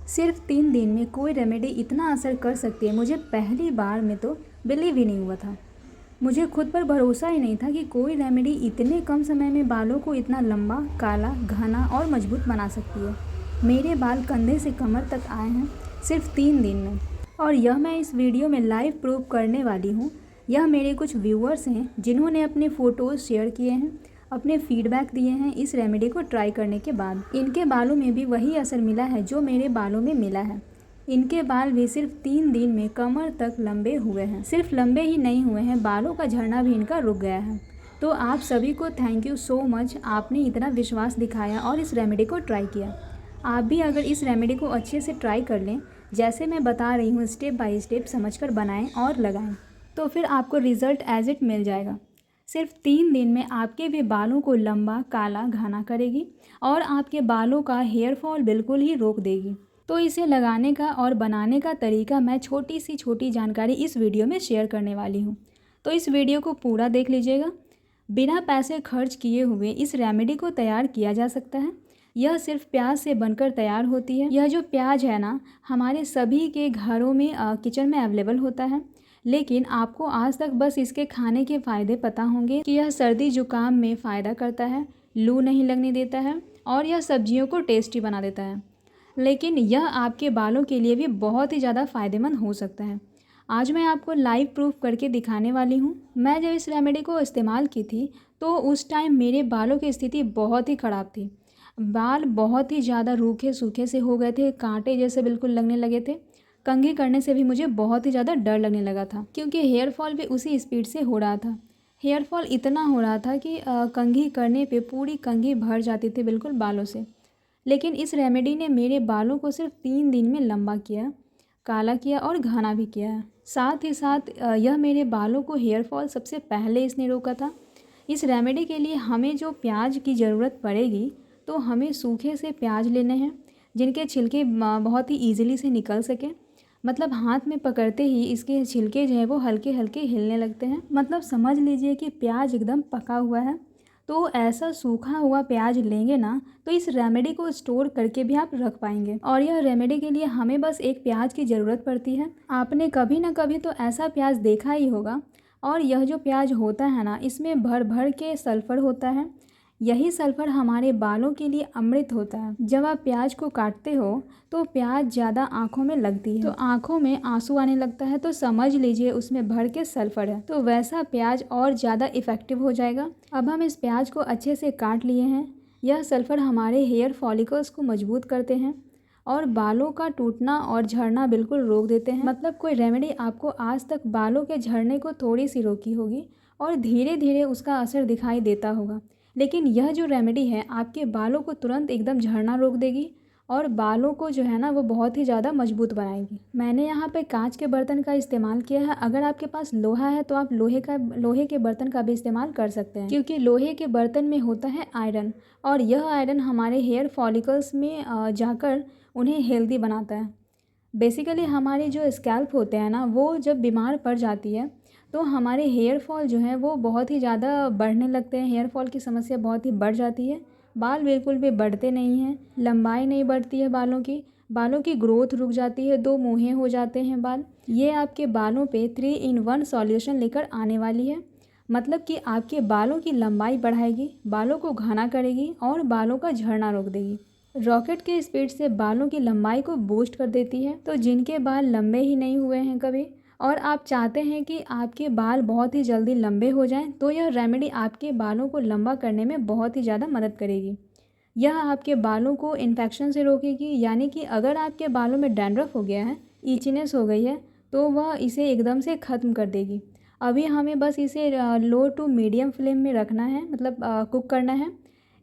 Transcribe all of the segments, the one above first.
सिर्फ 3 दिन में कोई रेमेडी इतना असर कर सकती है, मुझे पहली बार में तो बिलीव ही नहीं हुआ था। मुझे खुद पर भरोसा ही नहीं था कि कोई रेमेडी इतने कम समय में बालों को इतना लंबा, काला, घना और मजबूत बना सकती है। मेरे बाल कंधे से कमर तक आए हैं सिर्फ 3 दिन में, और यह मैं इस वीडियो में लाइव प्रूव करने वाली हूँ। यह मेरे कुछ व्यूअर्स हैं जिन्होंने अपने फ़ोटोज़ शेयर किए हैं, अपने फीडबैक दिए हैं इस रेमेडी को ट्राई करने के बाद। इनके बालों में भी वही असर मिला है जो मेरे बालों में मिला है। इनके बाल भी सिर्फ 3 दिन में कमर तक लंबे हुए हैं। सिर्फ लंबे ही नहीं हुए हैं, बालों का झड़ना भी इनका रुक गया है। तो आप सभी को थैंक यू सो मच, आपने इतना विश्वास दिखाया और इस रेमेडी को ट्राई किया। आप भी अगर इस रेमेडी को अच्छे से ट्राई कर लें, जैसे मैं बता रही हूँ, स्टेप बाय स्टेप समझकर बनाएं और लगाएं, तो फिर आपको रिज़ल्ट एज इट मिल जाएगा। सिर्फ 3 दिन में आपके भी बालों को लंबा, काला, घना करेगी और आपके बालों का हेयर फॉल बिल्कुल ही रोक देगी। तो इसे लगाने का और बनाने का तरीका मैं छोटी जानकारी इस वीडियो में शेयर करने वाली हूँ। तो इस वीडियो को पूरा देख लीजिएगा। बिना पैसे खर्च किए हुए इस रेमेडी को तैयार किया जा सकता है। यह सिर्फ प्याज से बनकर तैयार होती है। यह जो प्याज है ना, हमारे सभी के घरों में किचन में अवेलेबल होता है, लेकिन आपको आज तक बस इसके खाने के फ़ायदे पता होंगे कि यह सर्दी जुकाम में फ़ायदा करता है, लू नहीं लगने देता है और यह सब्जियों को टेस्टी बना देता है। लेकिन यह आपके बालों के लिए भी बहुत ही ज़्यादा फ़ायदेमंद हो सकता है। आज मैं आपको लाइव प्रूफ करके दिखाने वाली हूँ। मैं जब इस रेमेडी को इस्तेमाल की थी तो उस टाइम मेरे बालों की स्थिति बहुत ही ख़राब थी। बाल बहुत ही ज़्यादा रूखे सूखे से हो गए थे, कांटे जैसे बिल्कुल लगने लगे थे। कंघी करने से भी मुझे बहुत ही ज़्यादा डर लगने लगा था, क्योंकि हेयर फॉल भी उसी स्पीड से हो रहा था। हेयर फॉल इतना हो रहा था कि कंघी करने पे पूरी कंघी भर जाती थी बिल्कुल बालों से। लेकिन इस रेमेडी ने मेरे बालों को सिर्फ 3 दिन में लंबा किया, काला किया और घना भी किया है। साथ ही साथ यह मेरे बालों को हेयर फॉल सबसे पहले इसने रोका था। इस रेमेडी के लिए हमें जो प्याज की ज़रूरत पड़ेगी, तो हमें सूखे से प्याज लेने हैं जिनके छिलके बहुत ही ईजिली से निकल सकें। मतलब हाथ में पकड़ते ही इसके छिलके जो है वो हल्के हल्के हिलने लगते हैं। मतलब समझ लीजिए कि प्याज एकदम पका हुआ है। तो ऐसा सूखा हुआ प्याज लेंगे ना, तो इस रेमेडी को स्टोर करके भी आप रख पाएंगे। और यह रेमेडी के लिए हमें बस एक प्याज की ज़रूरत पड़ती है। आपने कभी ना कभी तो ऐसा प्याज देखा ही होगा। और यह जो प्याज होता है ना, इसमें भर भर के सल्फ़र होता है। यही सल्फ़र हमारे बालों के लिए अमृत होता है। जब आप प्याज को काटते हो तो प्याज ज़्यादा आँखों में लगती है, तो आँखों में आंसू आने लगता है, तो समझ लीजिए उसमें भर के सल्फ़र है। तो वैसा प्याज और ज़्यादा इफ़ेक्टिव हो जाएगा। अब हम इस प्याज को अच्छे से काट लिए हैं। यह सल्फ़र हमारे हेयर फॉलिकल्स को मजबूत करते हैं और बालों का टूटना और झड़ना बिल्कुल रोक देते हैं। मतलब कोई रेमेडी आपको आज तक बालों के झड़ने को थोड़ी सी रोकी होगी और धीरे धीरे उसका असर दिखाई देता होगा, लेकिन यह जो रेमेडी है आपके बालों को तुरंत एकदम झड़ना रोक देगी और बालों को जो है ना वो बहुत ही ज़्यादा मजबूत बनाएगी। मैंने यहाँ पे कांच के बर्तन का इस्तेमाल किया है। अगर आपके पास लोहा है तो आप लोहे के बर्तन का भी इस्तेमाल कर सकते हैं, क्योंकि लोहे के बर्तन में होता है आयरन, और यह आयरन हमारे हेयर फॉलिकल्स में जाकर उन्हें हेल्दी बनाता है। बेसिकली हमारे जो स्कैल्प होते हैं ना, वो जब बीमार पड़ जाती है तो हमारे हेयर फॉल जो है वो बहुत ही ज़्यादा बढ़ने लगते हैं। हेयर फॉल की समस्या बहुत ही बढ़ जाती है। बाल बिल्कुल भी बढ़ते नहीं हैं, लंबाई नहीं बढ़ती है बालों की ग्रोथ रुक जाती है, दो मुँहे हो जाते हैं बाल। ये आपके बालों पे 3 in 1 सॉल्यूशन लेकर आने वाली है। मतलब कि आपके बालों की लंबाई बढ़ाएगी, बालों को घना करेगी और बालों का झड़ना रोक देगी। रॉकेट के स्पीड से बालों की लंबाई को बूस्ट कर देती है। तो जिनके बाल लंबे ही नहीं हुए हैं कभी और आप चाहते हैं कि आपके बाल बहुत ही जल्दी लंबे हो जाएं, तो यह रेमेडी आपके बालों को लंबा करने में बहुत ही ज़्यादा मदद करेगी। यह आपके बालों को इन्फेक्शन से रोकेगी, यानी कि अगर आपके बालों में डैंड्रफ हो गया है, ईचनेस हो गई है, तो वह इसे एकदम से ख़त्म कर देगी। अभी हमें बस इसे लो टू मीडियम फ्लेम में रखना है, मतलब कुक करना है।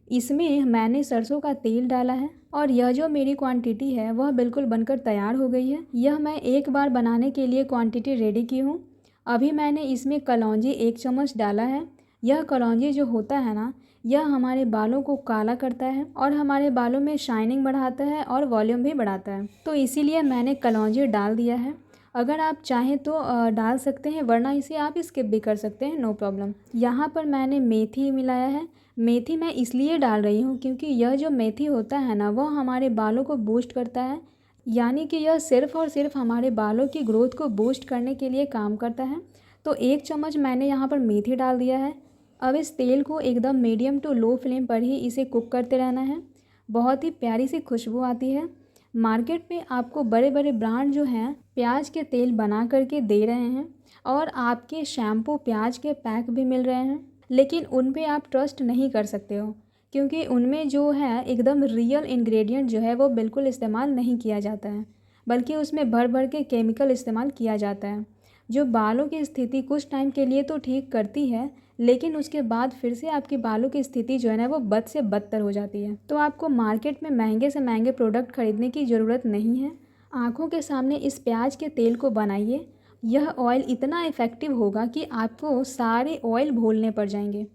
इसमें मैंने सरसों का तेल डाला है और यह जो मेरी क्वांटिटी है वह बिल्कुल बनकर तैयार हो गई है। यह मैं एक बार बनाने के लिए क्वांटिटी रेडी की हूँ। अभी मैंने इसमें कलौंजी 1 चम्मच डाला है। यह कलौंजी जो होता है ना, यह हमारे बालों को काला करता है और हमारे बालों में शाइनिंग बढ़ाता है और वॉल्यूम भी बढ़ाता है, तो इसीलिए मैंने कलौंजी डाल दिया है। अगर आप चाहें तो डाल सकते हैं, वरना इसे आप स्किप भी कर सकते हैं, नो प्रॉब्लम। यहाँ पर मैंने मेथी मिलाया है। मेथी मैं इसलिए डाल रही हूँ क्योंकि यह जो मेथी होता है ना, वह हमारे बालों को बूस्ट करता है। यानी कि यह सिर्फ़ और सिर्फ हमारे बालों की ग्रोथ को बूस्ट करने के लिए काम करता है। तो 1 चम्मच मैंने यहाँ पर मेथी डाल दिया है। अब इस तेल को एकदम मीडियम टू लो फ्लेम पर ही इसे कुक करते रहना है। बहुत ही प्यारी सी खुशबू आती है। मार्केट में आपको बड़े बड़े ब्रांड जो हैं प्याज के तेल बना करके दे रहे हैं और आपके शैम्पू प्याज के पैक भी मिल रहे हैं, लेकिन उन पे आप ट्रस्ट नहीं कर सकते हो, क्योंकि उनमें जो है एकदम रियल इंग्रेडिएंट जो है वो बिल्कुल इस्तेमाल नहीं किया जाता है, बल्कि उसमें भर भर के केमिकल इस्तेमाल किया जाता है, जो बालों की स्थिति कुछ टाइम के लिए तो ठीक करती है, लेकिन उसके बाद फिर से आपके बालों की स्थिति जो है ना वो बद से बदतर हो जाती है। तो आपको मार्केट में महंगे से महंगे प्रोडक्ट खरीदने की ज़रूरत नहीं है। आँखों के सामने इस प्याज के तेल को बनाइए। यह ऑयल इतना इफ़ेक्टिव होगा कि आपको सारे ऑयल भूलने पड़ जाएंगे।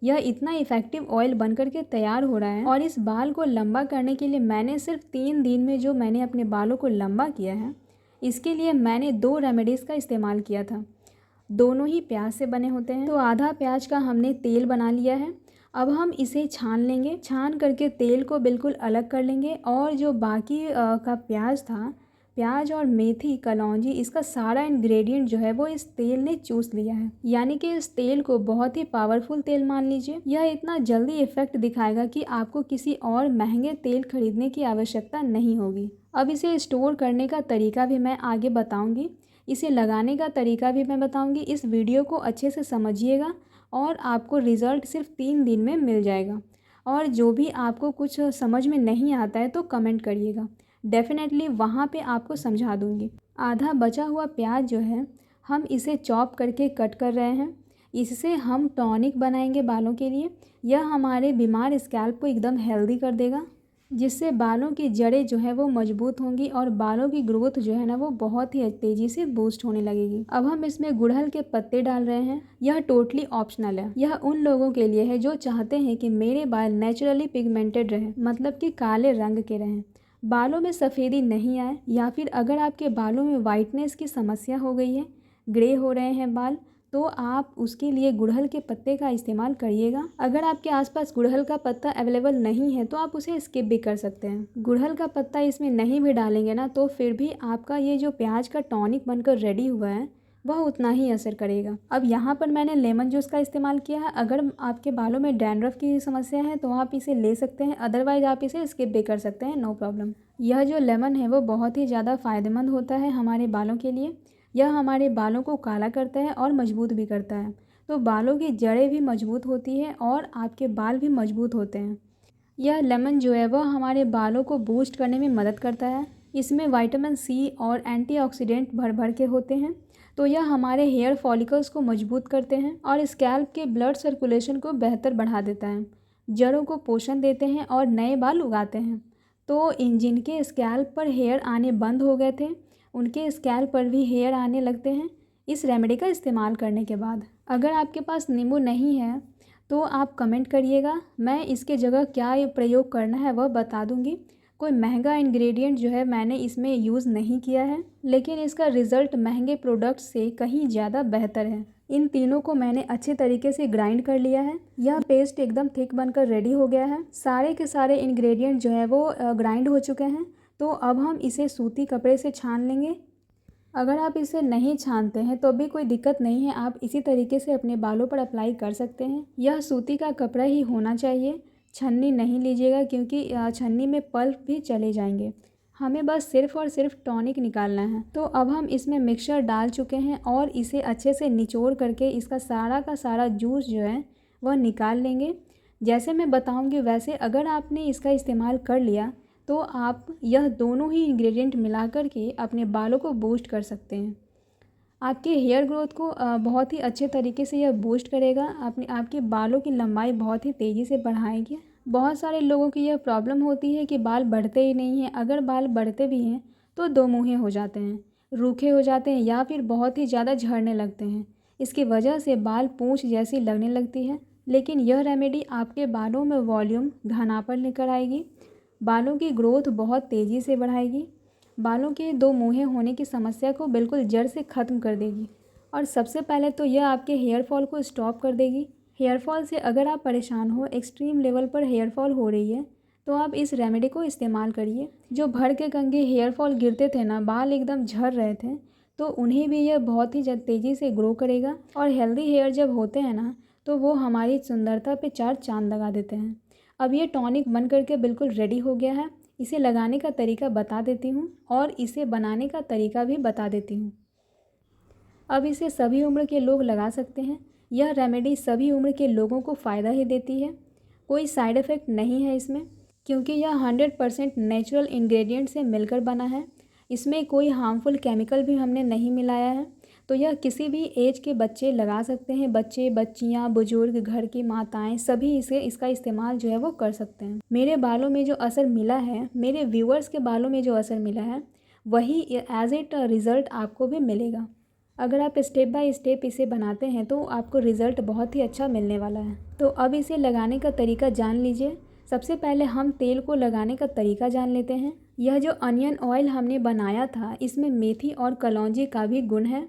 यह इतना इफ़ेक्टिव ऑयल बनकर के तैयार हो रहा है और इस बाल को लंबा करने के लिए मैंने सिर्फ 3 दिन में जो मैंने अपने बालों को लंबा किया है, इसके लिए मैंने 2 रेमेडीज़ का इस्तेमाल किया था। दोनों ही प्याज से बने होते हैं। तो आधा प्याज का हमने तेल बना लिया है। अब हम इसे छान लेंगे। छान करके तेल को बिल्कुल अलग कर लेंगे और जो बाकी का प्याज था, प्याज और मेथी कलौंजी, इसका सारा इंग्रेडिएंट जो है वो इस तेल ने चूस लिया है। यानी कि इस तेल को बहुत ही पावरफुल तेल मान लीजिए। यह इतना जल्दी इफ़ेक्ट दिखाएगा कि आपको किसी और महंगे तेल खरीदने की आवश्यकता नहीं होगी। अब इसे स्टोर करने का तरीका भी मैं आगे बताऊँगी। इसे लगाने का तरीका भी मैं बताऊंगी। इस वीडियो को अच्छे से समझिएगा और आपको रिज़ल्ट सिर्फ 3 दिन में मिल जाएगा। और जो भी आपको कुछ समझ में नहीं आता है तो कमेंट करिएगा, डेफिनेटली वहाँ पे आपको समझा दूंगी। आधा बचा हुआ प्याज जो है हम इसे चॉप करके कट कर रहे हैं। इससे हम टॉनिक बनाएंगे बालों के लिए। यह हमारे बीमार स्कैल्प को एकदम हेल्दी कर देगा, जिससे बालों की जड़ें जो है वो मजबूत होंगी और बालों की ग्रोथ जो है ना वो बहुत ही तेज़ी से बूस्ट होने लगेगी। अब हम इसमें गुड़हल के पत्ते डाल रहे हैं। यह टोटली ऑप्शनल है। यह उन लोगों के लिए है जो चाहते हैं कि मेरे बाल नेचुरली पिगमेंटेड रहें, मतलब कि काले रंग के रहें, बालों में सफ़ेदी नहीं आए, या फिर अगर आपके बालों में वाइटनेस की समस्या हो गई है, ग्रे हो रहे हैं बाल, तो आप उसके लिए गुड़हल के पत्ते का इस्तेमाल करिएगा। अगर आपके आसपास गुड़हल का पत्ता अवेलेबल नहीं है तो आप उसे स्किप भी कर सकते हैं। गुड़हल का पत्ता इसमें नहीं भी डालेंगे ना तो फिर भी आपका ये जो प्याज का टॉनिक बनकर रेडी हुआ है वह उतना ही असर करेगा। अब यहाँ पर मैंने लेमन जूस का इस्तेमाल किया है। अगर आपके बालों में डैंड्रफ की समस्या है तो आप इसे ले सकते हैं, अदरवाइज़ आप इसे स्किप भी कर सकते हैं, नो प्रॉब्लम। यह जो लेमन है वो बहुत ही ज़्यादा फ़ायदेमंद होता है हमारे बालों के लिए। यह हमारे बालों को काला करता है और मजबूत भी करता है। तो बालों की जड़ें भी मजबूत होती है और आपके बाल भी मजबूत होते हैं। यह लेमन जो है वह हमारे बालों को बूस्ट करने में मदद करता है। इसमें विटामिन सी और एंटीऑक्सीडेंट भर भर के होते हैं। तो यह हमारे हेयर फॉलिकल्स को मजबूत करते हैं और स्कैल्प के ब्लड सर्कुलेशन को बेहतर बढ़ा देता है, जड़ों को पोषण देते हैं और नए बाल उगाते हैं। तो जिनके स्कैल्प पर हेयर आने बंद हो गए थे, उनके स्कैल्प पर भी हेयर आने लगते हैं इस रेमेडी का इस्तेमाल करने के बाद। अगर आपके पास नींबू नहीं है तो आप कमेंट करिएगा, मैं इसके जगह क्या प्रयोग करना है वह बता दूंगी। कोई महंगा इंग्रेडिएंट जो है मैंने इसमें यूज़ नहीं किया है, लेकिन इसका रिज़ल्ट महंगे प्रोडक्ट से कहीं ज़्यादा बेहतर है। इन तीनों को मैंने अच्छे तरीके से ग्राइंड कर लिया है। यह पेस्ट एकदम थिक बनकर रेडी हो गया है। सारे के सारे इंग्रेडिएंट जो है वो ग्राइंड हो चुके हैं। तो अब हम इसे सूती कपड़े से छान लेंगे। अगर आप इसे नहीं छानते हैं तो भी कोई दिक्कत नहीं है, आप इसी तरीके से अपने बालों पर अप्लाई कर सकते हैं। यह सूती का कपड़ा ही होना चाहिए, छन्नी नहीं लीजिएगा क्योंकि छन्नी में पल्प भी चले जाएंगे। हमें बस सिर्फ़ और सिर्फ टॉनिक निकालना है। तो अब हम इसमें मिक्सचर डाल चुके हैं और इसे अच्छे से निचोड़ करके इसका सारा का सारा जूस जो है वह निकाल लेंगे। जैसे मैं बताऊंगी वैसे अगर आपने इसका इस्तेमाल कर लिया तो आप यह दोनों ही इंग्रेडिएंट मिला कर के अपने बालों को बूस्ट कर सकते हैं। आपके हेयर ग्रोथ को बहुत ही अच्छे तरीके से यह बूस्ट करेगा। आपके बालों की लंबाई बहुत ही तेज़ी से बढ़ाएगी। बहुत सारे लोगों की यह प्रॉब्लम होती है कि बाल बढ़ते ही नहीं हैं। अगर बाल बढ़ते भी हैं तो दो मुँहे हो जाते हैं, रूखे हो जाते हैं या फिर बहुत ही ज़्यादा झड़ने लगते हैं। इसकी वजह से बाल पूँछ जैसी लगने लगती है। लेकिन यह रेमेडी आपके बालों में वॉल्यूम, घनापन लेकर आएगी, बालों की ग्रोथ बहुत तेज़ी से बढ़ाएगी, बालों के दो मुँहे होने की समस्या को बिल्कुल जड़ से ख़त्म कर देगी। और सबसे पहले तो यह आपके हेयर फॉल को स्टॉप कर देगी। हेयर फॉल से अगर आप परेशान हो, एक्सट्रीम लेवल पर हेयर फॉल हो रही है, तो आप इस रेमेडी को इस्तेमाल करिए। जो भर के कंघी हेयर फॉल गिरते थे ना, बाल एकदम झड़ रहे थे, तो उन्हें भी यह बहुत ही तेज़ी से ग्रो करेगा। और हेल्दी हेयर जब होते हैं ना, तो वो हमारी सुंदरता पे चार चांद लगा देते हैं। अब ये टॉनिक बन करके बिल्कुल रेडी हो गया है। इसे लगाने का तरीका बता देती हूँ और इसे बनाने का तरीका भी बता देती हूँ। अब इसे सभी उम्र के लोग लगा सकते हैं। यह रेमेडी सभी उम्र के लोगों को फ़ायदा ही देती है। कोई साइड इफ़ेक्ट नहीं है इसमें, क्योंकि यह 100% नेचुरल इंग्रेडिएंट से मिलकर बना है। इसमें कोई हार्मफुल केमिकल भी हमने नहीं मिलाया है। तो यह किसी भी एज के बच्चे लगा सकते हैं। बच्चे, बच्चियां, बुजुर्ग, घर की माताएं, सभी इसका इस्तेमाल जो है वो कर सकते हैं। मेरे बालों में जो असर मिला है, मेरे व्यूअर्स के बालों में जो असर मिला है, वही एज इट रिज़ल्ट आपको भी मिलेगा। अगर आप स्टेप बाय स्टेप इसे बनाते हैं तो आपको रिज़ल्ट बहुत ही अच्छा मिलने वाला है। तो अब इसे लगाने का तरीका जान लीजिए। सबसे पहले हम तेल को लगाने का तरीका जान लेते हैं। यह जो अनियन ऑयल हमने बनाया था, इसमें मेथी और कलौंजी का भी गुण है,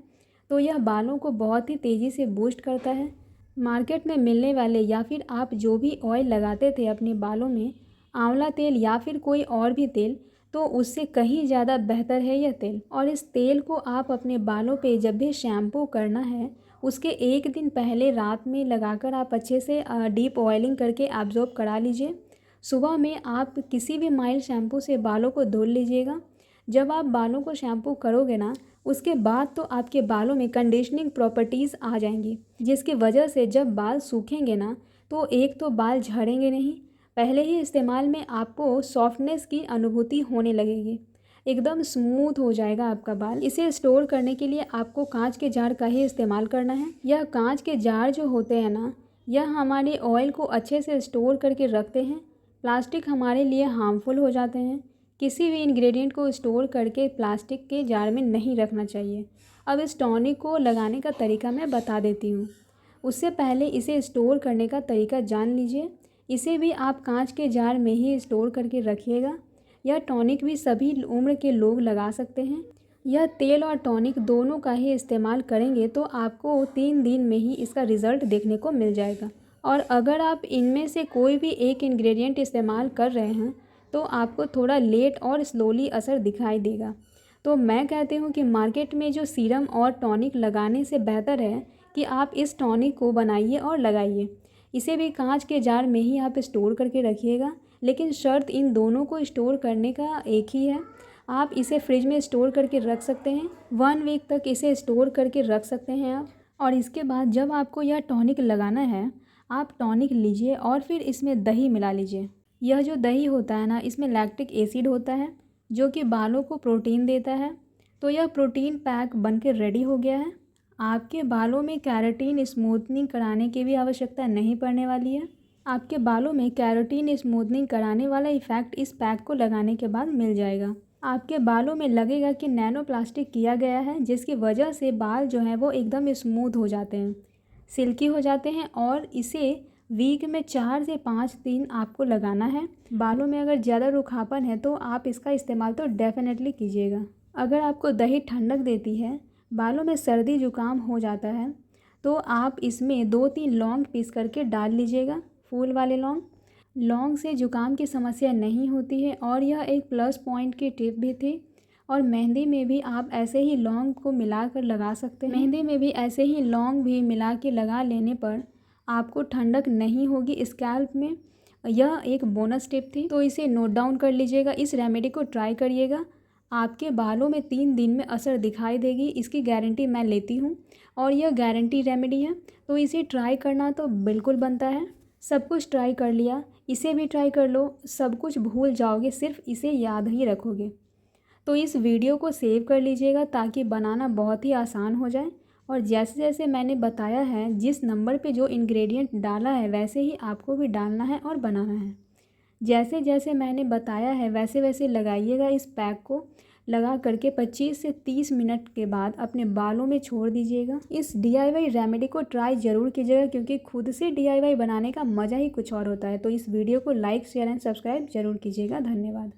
तो यह बालों को बहुत ही तेज़ी से बूस्ट करता है। मार्केट में मिलने वाले या फिर आप जो भी ऑयल लगाते थे अपने बालों में, आंवला तेल या फिर कोई और भी तेल, तो उससे कहीं ज़्यादा बेहतर है यह तेल। और इस तेल को आप अपने बालों पे जब भी शैम्पू करना है, उसके एक दिन पहले रात में लगाकर आप अच्छे से डीप ऑयलिंग करके एब्जॉर्ब करा लीजिए। सुबह में आप किसी भी माइल्ड शैम्पू से बालों को धुल लीजिएगा। जब आप बालों को शैम्पू करोगे ना, उसके बाद तो आपके बालों में कंडीशनिंग प्रॉपर्टीज़ आ जाएंगी, जिसकी वजह से जब बाल सूखेंगे ना, तो एक तो बाल झड़ेंगे नहीं, पहले ही इस्तेमाल में आपको सॉफ्टनेस की अनुभूति होने लगेगी। एकदम स्मूथ हो जाएगा आपका बाल। इसे स्टोर करने के लिए आपको कांच के जार का ही इस्तेमाल करना है। यह कांच के जार जो होते हैं ना, यह हमारे ऑयल को अच्छे से स्टोर करके रखते हैं। प्लास्टिक हमारे लिए हार्मफुल हो जाते हैं। किसी भी इंग्रेडिएंट को स्टोर करके प्लास्टिक के जार में नहीं रखना चाहिए। अब इस टॉनिक को लगाने का तरीका मैं बता देती हूँ। उससे पहले इसे स्टोर करने का तरीका जान लीजिए। इसे भी आप कांच के जार में ही स्टोर करके रखिएगा। यह टॉनिक भी सभी उम्र के लोग लगा सकते हैं। यह तेल और टॉनिक दोनों का ही इस्तेमाल करेंगे तो आपको 3 दिन में ही इसका रिज़ल्ट देखने को मिल जाएगा। और अगर आप इनमें से कोई भी एक इंग्रेडिएंट इस्तेमाल कर रहे हैं तो आपको थोड़ा लेट और स्लोली असर दिखाई देगा। तो मैं कहती हूँ कि मार्केट में जो सीरम और टॉनिक लगाने से बेहतर है कि आप इस टॉनिक को बनाइए और लगाइए। इसे भी कांच के जार में ही आप स्टोर करके रखिएगा, लेकिन शर्त इन दोनों को स्टोर करने का एक ही है। आप इसे फ्रिज में स्टोर करके रख सकते हैं। 1 वीक तक इसे स्टोर करके रख सकते हैं आप। और इसके बाद जब आपको यह टॉनिक लगाना है, आप टॉनिक लीजिए और फिर इसमें दही मिला लीजिए। यह जो दही होता है ना, इसमें लैक्टिक एसिड होता है जो कि बालों को प्रोटीन देता है। तो यह प्रोटीन पैक बन के रेडी हो गया है। आपके बालों में केराटिन स्मूथनिंग कराने की भी आवश्यकता नहीं पड़ने वाली है। आपके बालों में केराटिन स्मूथनिंग कराने वाला इफ़ेक्ट इस पैक को लगाने के बाद मिल जाएगा। आपके बालों में लगेगा कि नैनो प्लास्टिक किया गया है, जिसकी वजह से बाल जो हैं वो एकदम स्मूथ हो जाते हैं, सिल्की हो जाते हैं। और इसे वीक में 4 से 5 दिन आपको लगाना है। बालों में अगर ज़्यादा रूखापन है तो आप इसका इस्तेमाल तो डेफिनेटली कीजिएगा। अगर आपको दही ठंडक देती है, बालों में सर्दी जुकाम हो जाता है, तो आप इसमें 2-3 लौंग पीस करके डाल लीजिएगा, फूल वाले लौंग। लौंग से जुकाम की समस्या नहीं होती है और यह एक प्लस पॉइंट की टिप भी थी। और मेहंदी में भी आप ऐसे ही लौंग को मिलाकर लगा सकते हैं। मेहंदी में भी ऐसे ही लौंग भी मिला के लगा लेने पर आपको ठंडक नहीं होगी स्कैल्प में। यह एक बोनस टिप थी, तो इसे नोट डाउन कर लीजिएगा। इस रेमेडी को ट्राई करिएगा। आपके बालों में 3 दिन में असर दिखाई देगी, इसकी गारंटी मैं लेती हूँ। और यह गारंटी रेमेडी है, तो इसे ट्राई करना तो बिल्कुल बनता है। सब कुछ ट्राई कर लिया, इसे भी ट्राई कर लो। सब कुछ भूल जाओगे, सिर्फ इसे याद ही रखोगे। तो इस वीडियो को सेव कर लीजिएगा ताकि बनाना बहुत ही आसान हो जाए। और जैसे जैसे मैंने बताया है, जिस नंबर पे जो इंग्रेडिएंट डाला है वैसे ही आपको भी डालना है और बनाना है। जैसे जैसे मैंने बताया है वैसे वैसे लगाइएगा। इस पैक को लगा करके 25 से 30 मिनट के बाद अपने बालों में छोड़ दीजिएगा। इस DIY रेमेडी को ट्राई ज़रूर कीजिएगा, क्योंकि खुद से DIY बनाने का मज़ा ही कुछ और होता है। तो इस वीडियो को लाइक, शेयर एंड सब्सक्राइब ज़रूर कीजिएगा। धन्यवाद।